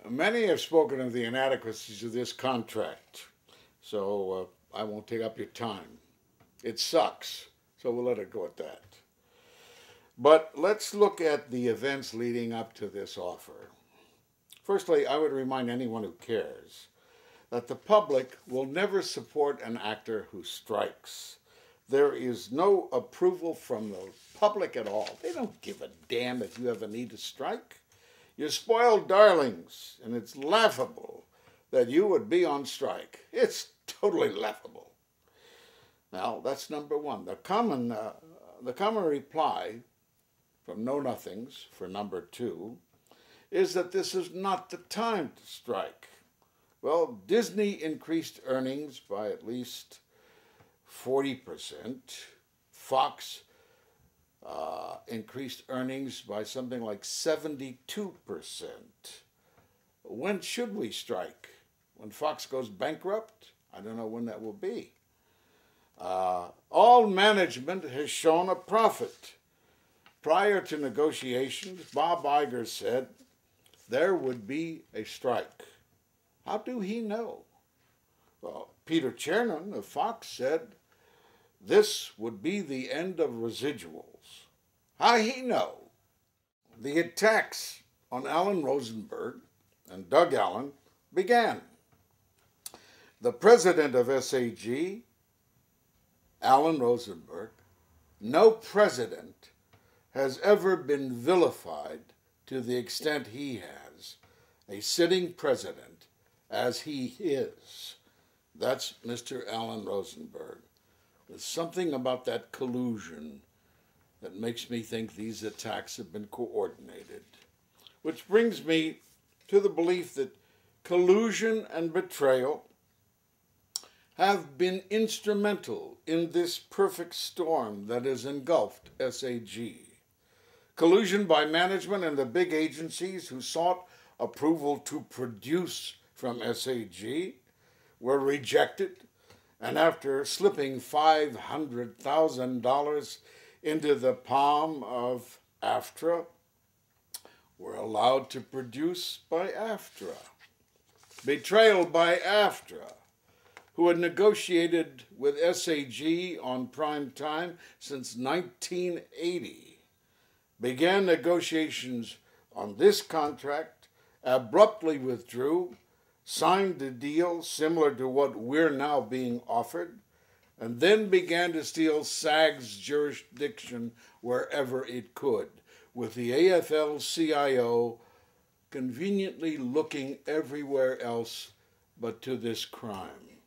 Many have spoken of the inadequacies of this contract, so I won't take up your time. It sucks, so we'll let it go at that. But let's look at the events leading up to this offer. Firstly, I would remind anyone who cares that the public will never support an actor who strikes. There is no approval from the public at all. They don't give a damn if you ever need to strike. You're spoiled darlings, and it's laughable that you would be on strike. It's totally laughable. Now, that's number one. The common reply from know-nothings for number two is that this is not the time to strike. Well, Disney increased earnings by at least 40%. Fox increased earnings by something like 72%. When should we strike? When Fox goes bankrupt? I don't know when that will be. All management has shown a profit. Prior to negotiations, Bob Iger said there would be a strike. How do he know? Well, Peter Chernin of Fox said this would be the end of residuals. How he know? The attacks on Alan Rosenberg and Doug Allen began. The president of SAG, Alan Rosenberg, no president has ever been vilified to the extent he has, a sitting president, as he is. That's Mr. Alan Rosenberg. There's something about that collusion that makes me think these attacks have been coordinated. Which brings me to the belief that collusion and betrayal have been instrumental in this perfect storm that has engulfed SAG. Collusion by management and the big agencies who sought approval to produce from SAG were rejected, and after slipping $500,000 into the palm of AFTRA, were allowed to produce by AFTRA. Betrayal by AFTRA, who had negotiated with SAG on prime time since 1980, began negotiations on this contract, abruptly withdrew, signed a deal similar to what we're now being offered, and then began to steal SAG's jurisdiction wherever it could, with the AFL-CIO conveniently looking everywhere else but to this crime.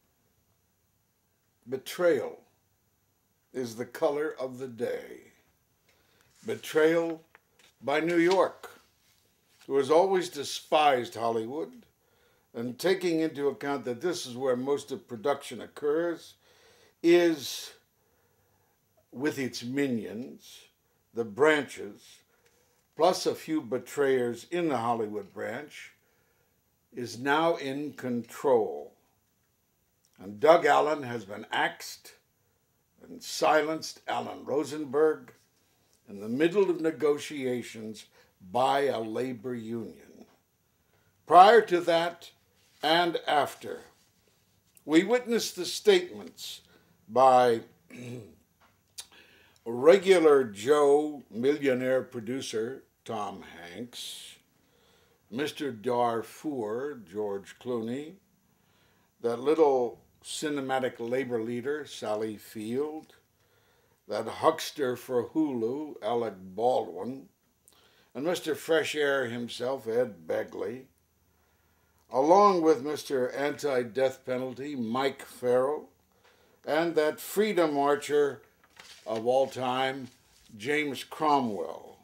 Betrayal is the color of the day. Betrayal by New York, who has always despised Hollywood, and taking into account that this is where most of production occurs, is, with its minions, the branches, plus a few betrayers in the Hollywood branch, is now in control. And Doug Allen has been axed and silenced Alan Rosenberg in the middle of negotiations by a labor union. Prior to that and after, we witnessed the statements by regular Joe millionaire producer Tom Hanks, Mr. Darfur, George Clooney, that little cinematic labor leader, Sally Field, that huckster for Hulu, Alec Baldwin, and Mr. Fresh Air himself, Ed Begley, along with Mr. Anti-Death Penalty, Mike Farrell, and that freedom marcher of all time, James Cromwell.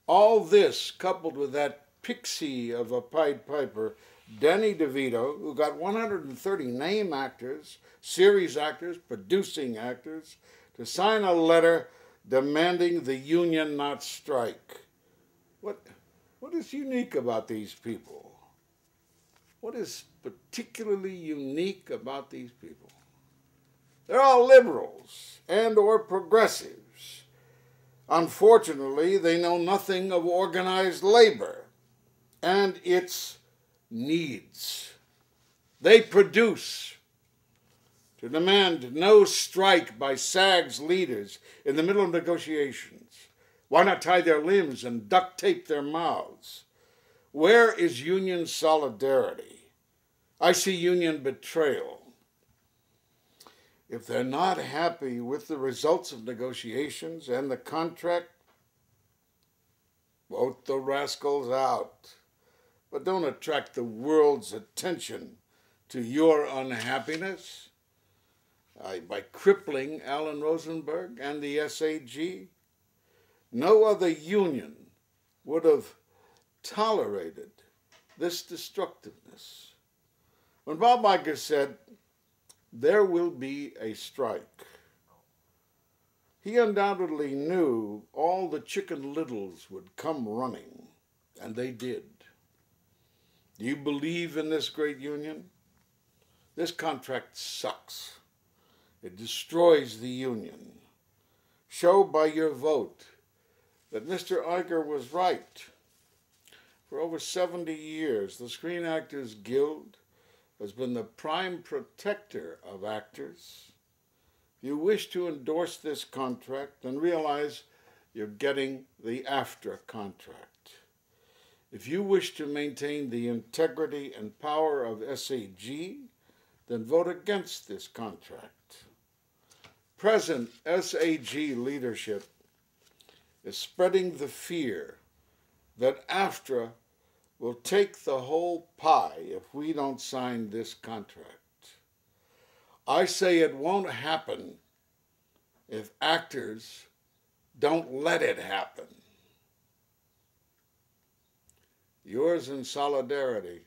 All this, coupled with that pixie of a Pied Piper, Danny DeVito, who got 130 name actors, series actors, producing actors, to sign a letter demanding the union not strike. What is unique about these people? What is particularly unique about these people? They're all liberals and or progressives. Unfortunately, they know nothing of organized labor and its needs. They produce. To demand no strike by SAG's leaders in the middle of negotiations. Why not tie their limbs and duct tape their mouths? Where is union solidarity? I see union betrayal. If they're not happy with the results of negotiations and the contract, vote the rascals out. But don't attract the world's attention to your unhappiness by crippling Alan Rosenberg and the SAG. No other union would have tolerated this destructiveness. When Bob Iger said, there will be a strike, he undoubtedly knew all the Chicken Littles would come running, and they did. Do you believe in this great union? This contract sucks. It destroys the union. Show by your vote that Mr. Iger was right. For over 70 years, the Screen Actors Guild has been the prime protector of actors. If you wish to endorse this contract, then realize you're getting the AFTRA contract. If you wish to maintain the integrity and power of SAG, then vote against this contract. Present SAG leadership is spreading the fear that AFTRA will take the whole pie if we don't sign this contract. I say it won't happen if actors don't let it happen. Yours in solidarity,